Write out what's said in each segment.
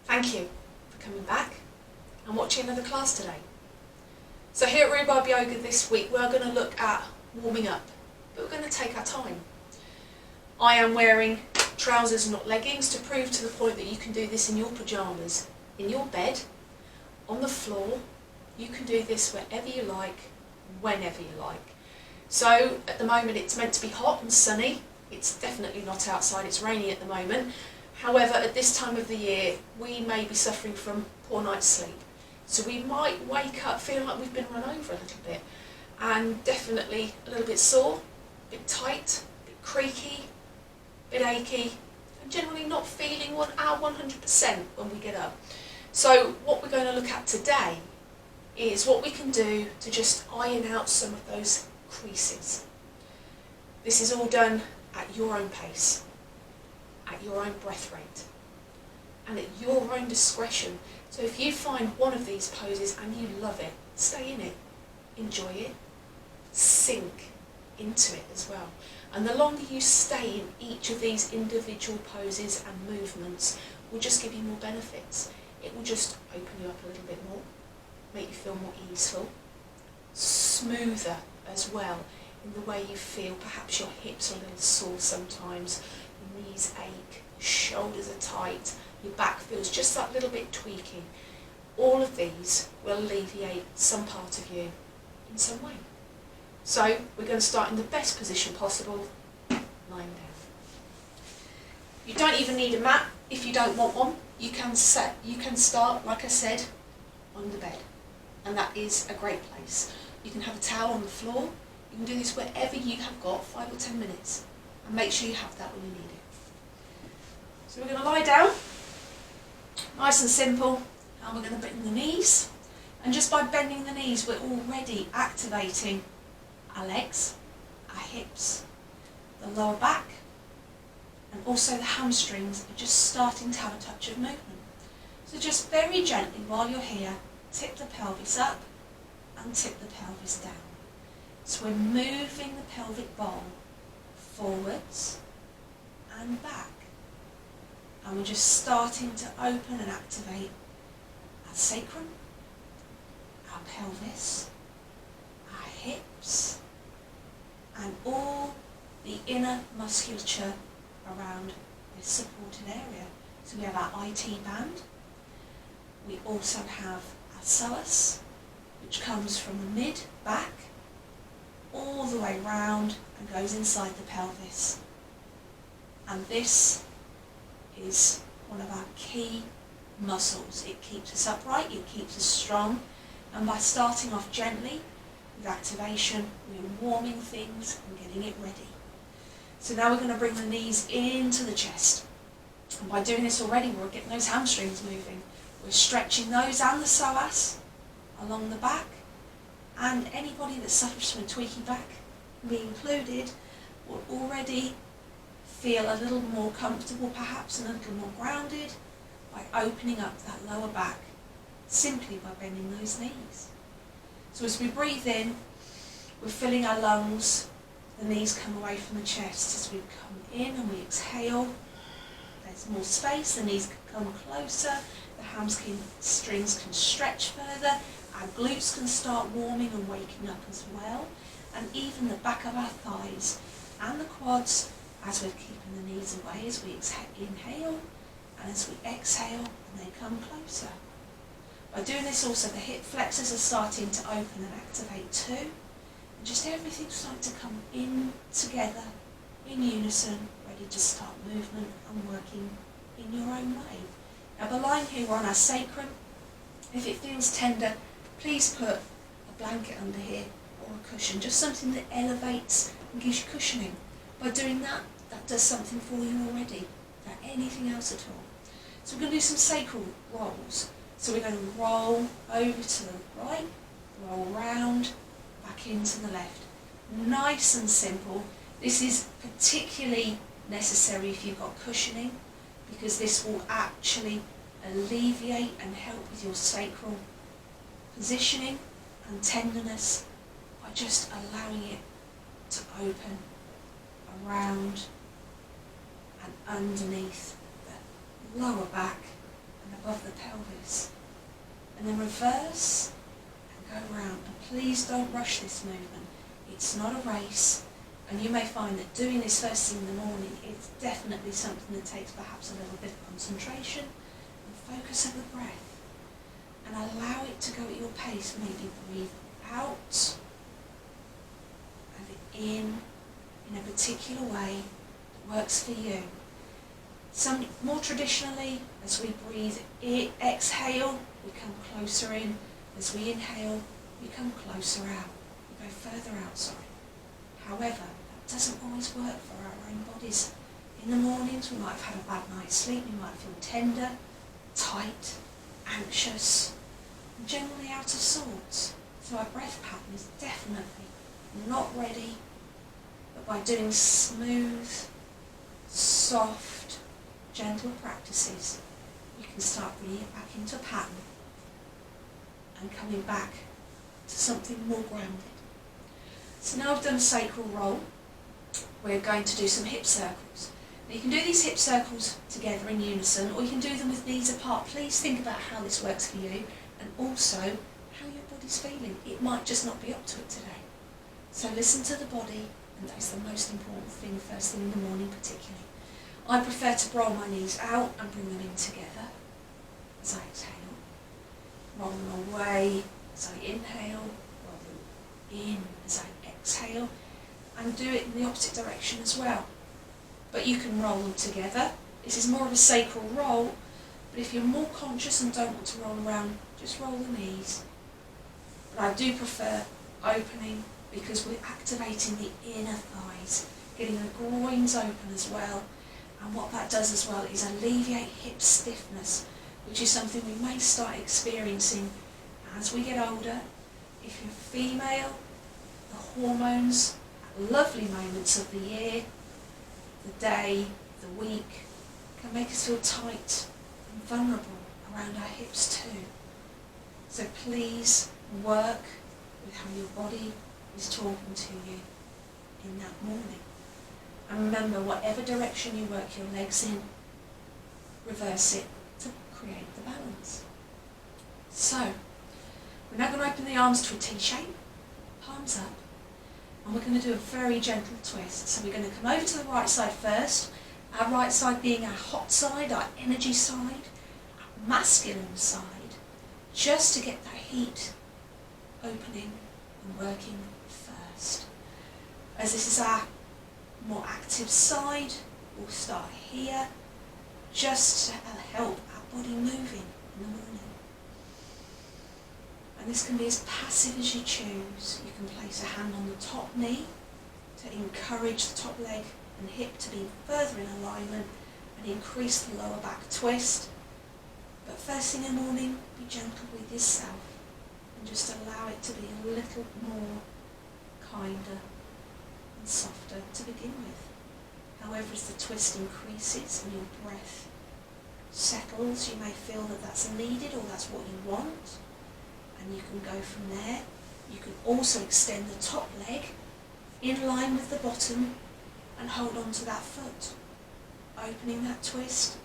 Thank you for coming back and watching another class today. So here at Rhubarb Yoga this week we're going to look at warming up, but we're going to take our time. I am wearing trousers, not leggings, to prove to the point that you can do this in your pyjamas, in your bed, on the floor. You can do this wherever you like, whenever you like. So at the moment it's meant to be hot and sunny. It's definitely not outside, it's raining at the moment. However, at this time of the year, we may be suffering from poor night's sleep. So we might wake up feeling like we've been run over a little bit, and definitely a little bit sore, a bit tight, a bit creaky, a bit achy, and generally not feeling our 100% when we get up. So what we're going to look at today is what we can do to just iron out some of those creases. This is all done at your own pace, at your own breath rate, and at your own discretion. So if you find one of these poses and you love it, stay in it, enjoy it, sink into it as well. And the longer you stay in each of these individual poses and movements will just give you more benefits. It will just open you up a little bit more, make you feel more easeful, smoother as well in the way you feel. Perhaps your hips are a little sore sometimes, your knees ache, your shoulders are tight, your back feels just that little bit tweaking. All of these will alleviate some part of you in some way. So we're going to start in the best position possible, lying down. You don't even need a mat if you don't want one. You can start, like I said, on the bed, and that is a great place. You can have a towel on the floor. You can do this wherever you have got 5 or 10 minutes, and make sure you have that when you need it. So we're going to lie down, nice and simple, and we're going to bend the knees. And just by bending the knees, we're already activating our legs, our hips, the lower back, and also the hamstrings are just starting to have a touch of movement. So just very gently while you're here, tip the pelvis up and tip the pelvis down. So we're moving the pelvic bowl forwards and back. And we're just starting to open and activate our sacrum, our pelvis, our hips, and all the inner musculature around this supported area. So we have our IT band. We also have our psoas, which comes from the mid-back all the way round and goes inside the pelvis. And this is one of our key muscles. It keeps us upright, it keeps us strong, and by starting off gently with activation, we're warming things and getting it ready. So now we're going to bring the knees into the chest, and by doing this already we're getting those hamstrings moving. We're stretching those and the psoas along the back, and anybody that suffers from a tweaky back, me included, will already feel a little more comfortable perhaps and a little more grounded by opening up that lower back simply by bending those knees. So as we breathe in, we're filling our lungs, the knees come away from the chest. As we come in and we exhale, there's more space, the knees can come closer, the hamstrings can stretch further, our glutes can start warming and waking up as well, and even the back of our thighs and the quads as we're keeping the knees away as we inhale, and as we exhale and they come closer. By doing this also the hip flexors are starting to open and activate too, and just everything's starting to come in together in unison, ready to start movement and working in your own way. Now by lying here we're on our sacrum. If it feels tender, please put a blanket under here or a cushion, just something that elevates and gives you cushioning. By doing that, that does something for you already, without anything else at all. So we're going to do some sacral rolls. So we're going to roll over to the right, roll round, back into the left. Nice and simple. This is particularly necessary if you've got cushioning, because this will actually alleviate and help with your sacral positioning and tenderness by just allowing it to open around and underneath the lower back and above the pelvis. And then reverse and go round. And please don't rush this movement. It's not a race. And you may find that doing this first thing in the morning is definitely something that takes perhaps a little bit of concentration and focus of the breath. And allow it to go at your pace. Maybe breathe out and in a particular way that works for you. Some more traditionally, as we breathe exhale, we come closer in. As we inhale, we come closer out. We go further out, sorry. However, that doesn't always work for our own bodies. In the mornings, we might have had a bad night's sleep, we might feel tender, tight, anxious, and generally out of sorts. So our breath pattern is definitely not ready, but by doing smooth, soft, gentle practices, you can start bringing it back into a pattern and coming back to something more grounded. So now I've done a sacral roll, we're going to do some hip circles. Now you can do these hip circles together in unison, or you can do them with knees apart. Please think about how this works for you, and also how your body's feeling. It might just not be up to it today. So listen to the body, and that's the most important thing first thing in the morning particularly. I prefer to roll my knees out and bring them in together as I exhale. Roll them away as I inhale, roll them in as I exhale, and do it in the opposite direction as well. But you can roll them together. This is more of a sacral roll, but if you're more conscious and don't want to roll around, just roll the knees. But I do prefer opening because we're activating the inner thighs, getting the groins open as well. And what that does as well is alleviate hip stiffness, which is something we may start experiencing as we get older. If you're female, the hormones at lovely moments of the year, the day, the week, can make us feel tight and vulnerable around our hips too. So please work with how your body is talking to you in that morning. And remember, whatever direction you work your legs in, reverse it to create the balance. So, we're now going to open the arms to a T shape, palms up, and we're going to do a very gentle twist. So we're going to come over to the right side first, our right side being our hot side, our energy side, our masculine side, just to get that heat opening and working first. As this is our more active side, we'll start here, just to help our body moving in the morning. And this can be as passive as you choose. You can place a hand on the top knee to encourage the top leg and hip to be further in alignment and increase the lower back twist. But first thing in the morning, be gentle with yourself and just allow it to be a little more kinder and softer to begin with. However, as the twist increases and your breath settles, you may feel that that's needed or that's what you want, and you can go from there. You can also extend the top leg in line with the bottom and hold on to that foot, opening that twist,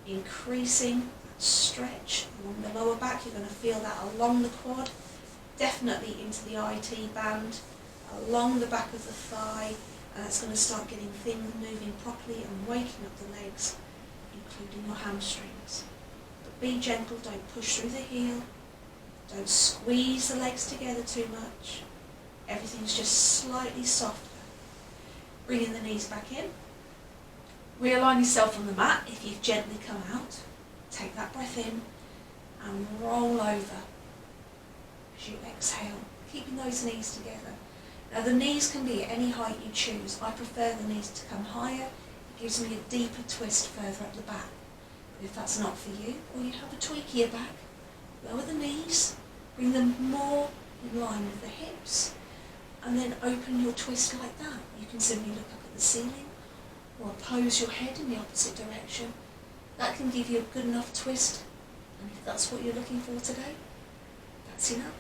increasing that stretch along the lower back. You're going to feel that along the quad, definitely into the IT band, along the back of the thigh, and that's going to start getting things moving properly and waking up the legs, including your hamstrings. But be gentle, don't push through the heel, don't squeeze the legs together too much. Everything's just slightly softer. Bringing the knees back in. Realign yourself on the mat if you've gently come out. Take that breath in and roll over as you exhale, keeping those knees together. Now the knees can be at any height you choose. I prefer the knees to come higher. It gives me a deeper twist further up the back. But if that's not for you, or you have a tweakier back, lower the knees, bring them more in line with the hips, and then open your twist like that. You can simply look up at the ceiling or oppose your head in the opposite direction. That can give you a good enough twist, and if that's what you're looking for today, that's enough.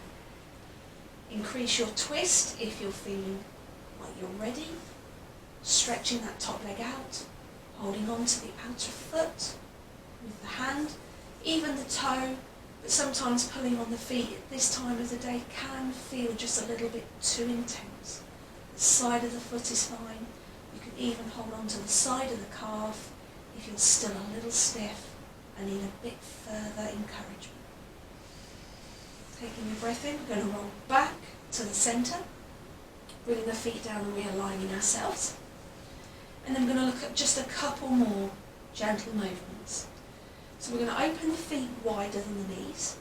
Increase your twist if you're feeling like you're ready, stretching that top leg out, holding on to the outer foot with the hand, even the toe, but sometimes pulling on the feet at this time of the day can feel just a little bit too intense. The side of the foot is fine. You can even hold on to the side of the calf if you're still a little stiff and need a bit further encouragement. Taking your breath in, we're going to roll back to the centre, bringing the feet down and realigning ourselves. And then we're going to look at just a couple more gentle movements. So we're going to open the feet wider than the knees,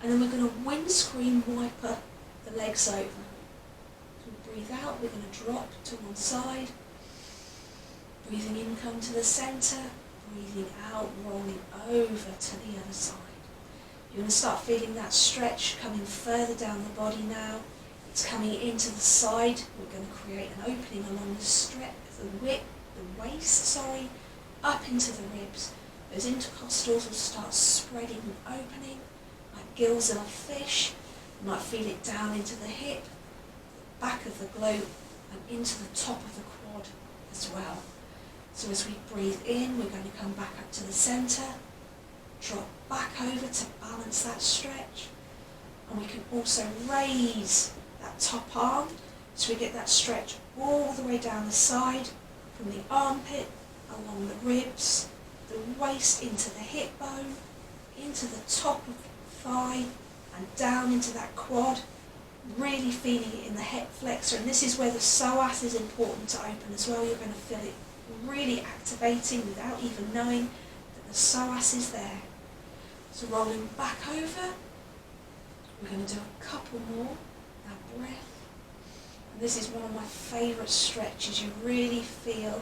and then we're going to windscreen wiper the legs over. So we breathe out, we're going to drop to one side, breathing in, come to the centre, breathing out, rolling over to the other side. You're going to start feeling that stretch coming further down the body now. It's coming into the side. We're going to create an opening along the stretch, the waist, up into the ribs. Those intercostals will start spreading and opening like gills of a fish. You might feel it down into the hip, the back of the glute, and into the top of the quad as well. So as we breathe in, we're going to come back up to the centre, drop back over to balance that stretch, and we can also raise that top arm so we get that stretch all the way down the side, from the armpit, along the ribs, the waist into the hip bone, into the top of the thigh, and down into that quad, really feeling it in the hip flexor. And this is where the psoas is important to open as well. You're going to feel it really activating without even knowing that the psoas is there. So rolling back over, we're going to do a couple more. Now breath. And this is one of my favourite stretches. You really feel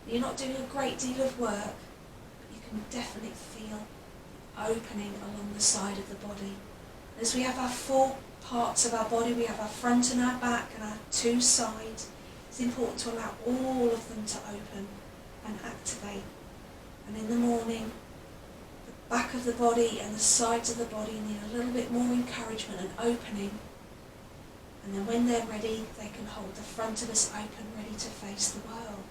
that you're not doing a great deal of work, but you can definitely feel the opening along the side of the body. As we have our four parts of our body, we have our front and our back and our two sides. It's important to allow all of them to open and activate. And in the morning, the back of the body and the sides of the body need a little bit more encouragement and opening. And then when they're ready, they can hold the front of us open, ready to face the world.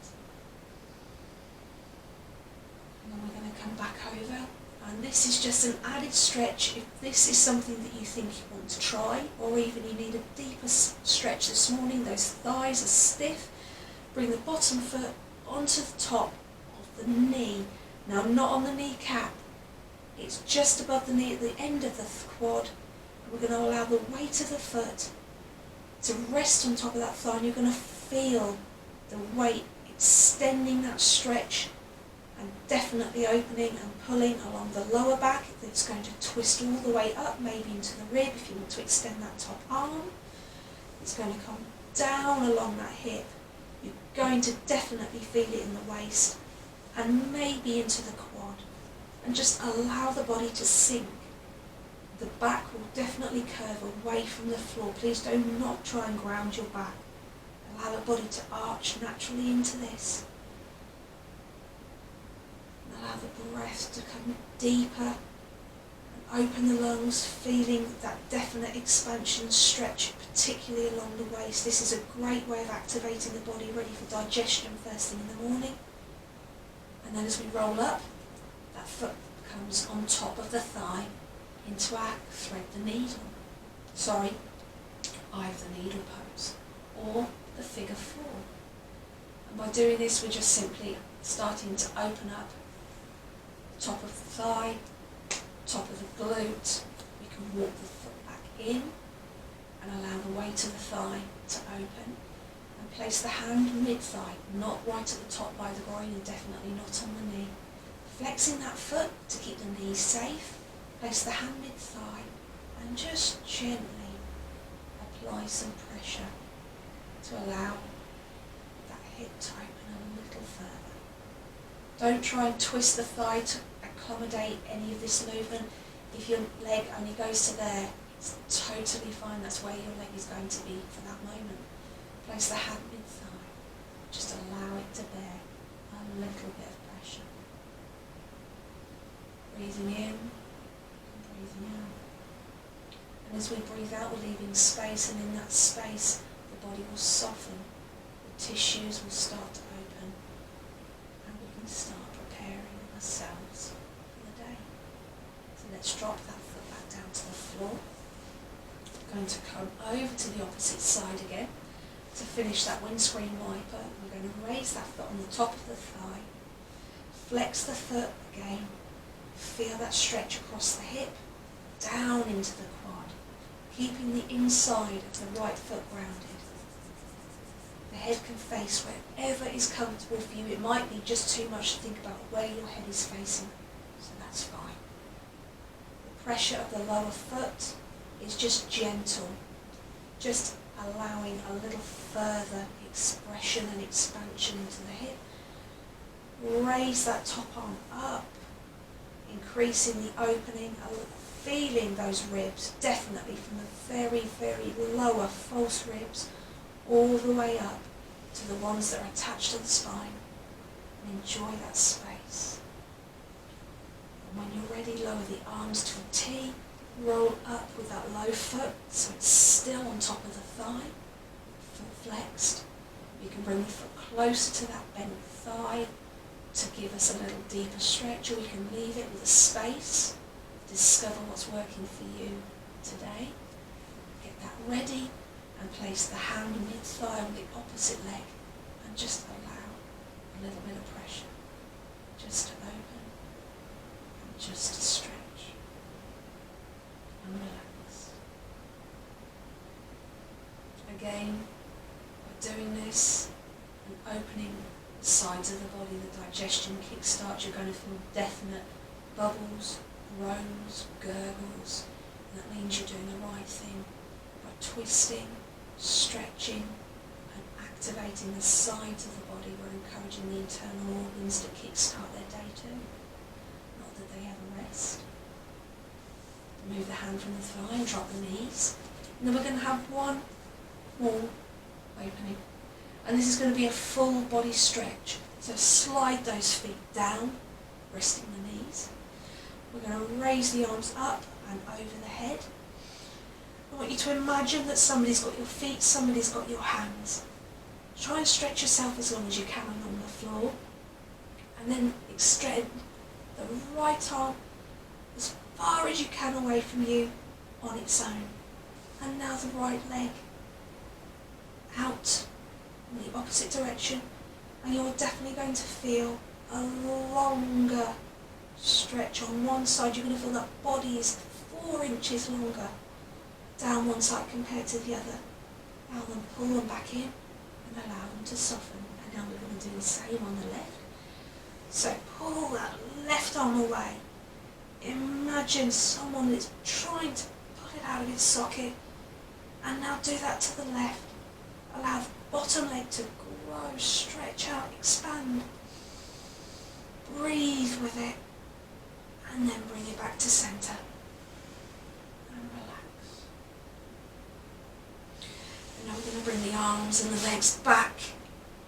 And then we're going to come back over. And this is just an added stretch. If this is something that you think you want to try, or even you need a deeper stretch this morning, those thighs are stiff, bring the bottom foot onto the top of the knee. Now, not on the kneecap, it's just above the knee at the end of the quad. And we're going to allow the weight of the foot to rest on top of that thigh, and you're going to feel the weight extending that stretch and definitely opening and pulling along the lower back. It's going to twist all the way up, maybe into the rib if you want to extend that top arm. It's going to come down along that hip. You're going to definitely feel it in the waist and maybe into the quad. And just allow the body to sink. The back will definitely curve away from the floor. Please do not try and ground your back. Allow the body to arch naturally into this. And allow the breath to come deeper and open the lungs, feeling that definite expansion, stretch, particularly along the waist. This is a great way of activating the body, ready for digestion first thing in the morning. And then as we roll up, that foot comes on top of the thigh into our thread the needle. Eye of the needle pose, or the figure four. And by doing this, we're just simply starting to open up the top of the thigh, top of the glute. We can walk the foot back in and allow the weight of the thigh to open. And place the hand mid-thigh, not right at the top by the groin, and definitely not on the knee. Flexing that foot to keep the knees safe. Place the hand mid-thigh and just gently apply some pressure to allow that hip to open a little further. Don't try and twist the thigh to accommodate any of this movement. If your leg only goes to there, it's totally fine. That's where your leg is going to be for that moment. Place the hand mid-thigh. Just allow it to bear a little bit of pressure. Breathing in. Breathing out. And as we breathe out, we're leaving space, and in that space the body will soften, the tissues will start to open, and we can start preparing ourselves for the day. To finish that windscreen wiper, we're going to raise that foot on the top of the thigh, flex the foot again, feel that stretch across the hip, down into the quad, keeping the inside of the right foot grounded. The head can face wherever is comfortable for you. It might be just too much to think about where your head is facing, so that's fine. The pressure of the lower foot is just gentle, just allowing a little further expression and expansion into the hip. Raise that top arm up, increasing the opening, feeling those ribs, definitely from the very, very lower false ribs all the way up to the ones that are attached to the spine. And enjoy that space. And when you're ready, lower the arms to a T, roll up with that low foot so it's still on top of the thigh, foot flexed. You can bring the foot closer to that bent thigh to give us a little deeper stretch, or we can leave it with a space. Discover what's working for you today. Get that ready and place the hand mid-thigh on the opposite leg and just allow a little bit of pressure. Just to open and just to stretch and relax. Again, by doing this and opening the sides of the body, the digestion kickstarts, you're going to feel definite bubbles, groans, gurgles, and that means you're doing the right thing by twisting, stretching and activating the sides of the body. We're encouraging the internal organs to kickstart their day too, not that they have a rest. Move the hand from the thigh and drop the knees, and then we're going to have one more opening, and this is going to be a full body stretch. So slide those feet down, resting the knees. We're going to raise the arms up and over the head. I want you to imagine that somebody's got your feet, somebody's got your hands. Try and stretch yourself as long as you can along the floor. And then extend the right arm as far as you can away from you on its own. And now the right leg out in the opposite direction. And you're definitely going to feel a longer stretch on one side. You're going to feel that body is 4 inches longer down one side compared to the other. Now then pull them back in and allow them to soften. And now we're going to do the same on the left. So pull that left arm away. Imagine someone that's trying to pull it out of its socket. And now do that to the left. Allow the bottom leg to grow, stretch out, expand. Breathe with it. And then bring it back to centre. And relax. And now we're going to bring the arms and the legs back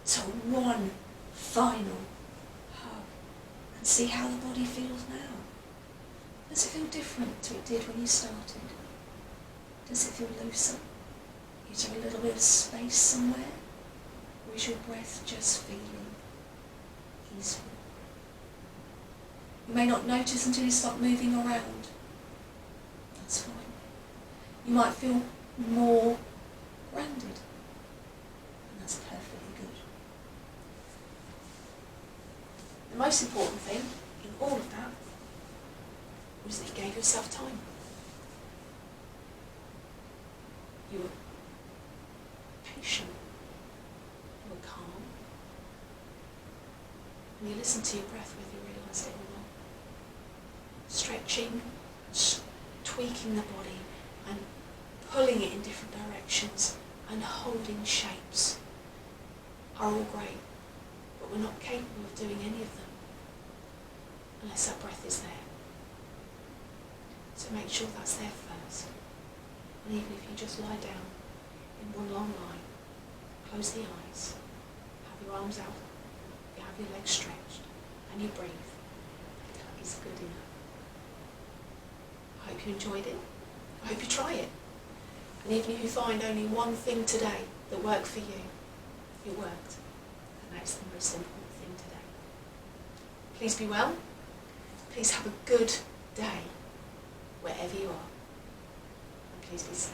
to one final hug. And see how the body feels now. Does it feel different to it did when you started? Does it feel looser? Is there a little bit of space somewhere? Or is your breath just feeling easeful? You may not notice until you start moving around. That's fine. You might feel more grounded. And that's perfectly good. The most important thing in all of that was that you gave yourself time. You were patient. You were calm. And you listened to your breath whether you realised it or not. Stretching, tweaking the body and pulling it in different directions and holding shapes are all great, but we're not capable of doing any of them unless our breath is there. So make sure that's there first. And even if you just lie down in one long line, close the eyes, have your arms out, you have your legs stretched, and you breathe, that is good enough. I hope you enjoyed it. I hope you try it. And even if you find only one thing today that worked for you, it worked. And that's the most important thing today. Please be well. Please have a good day wherever you are. And please be safe.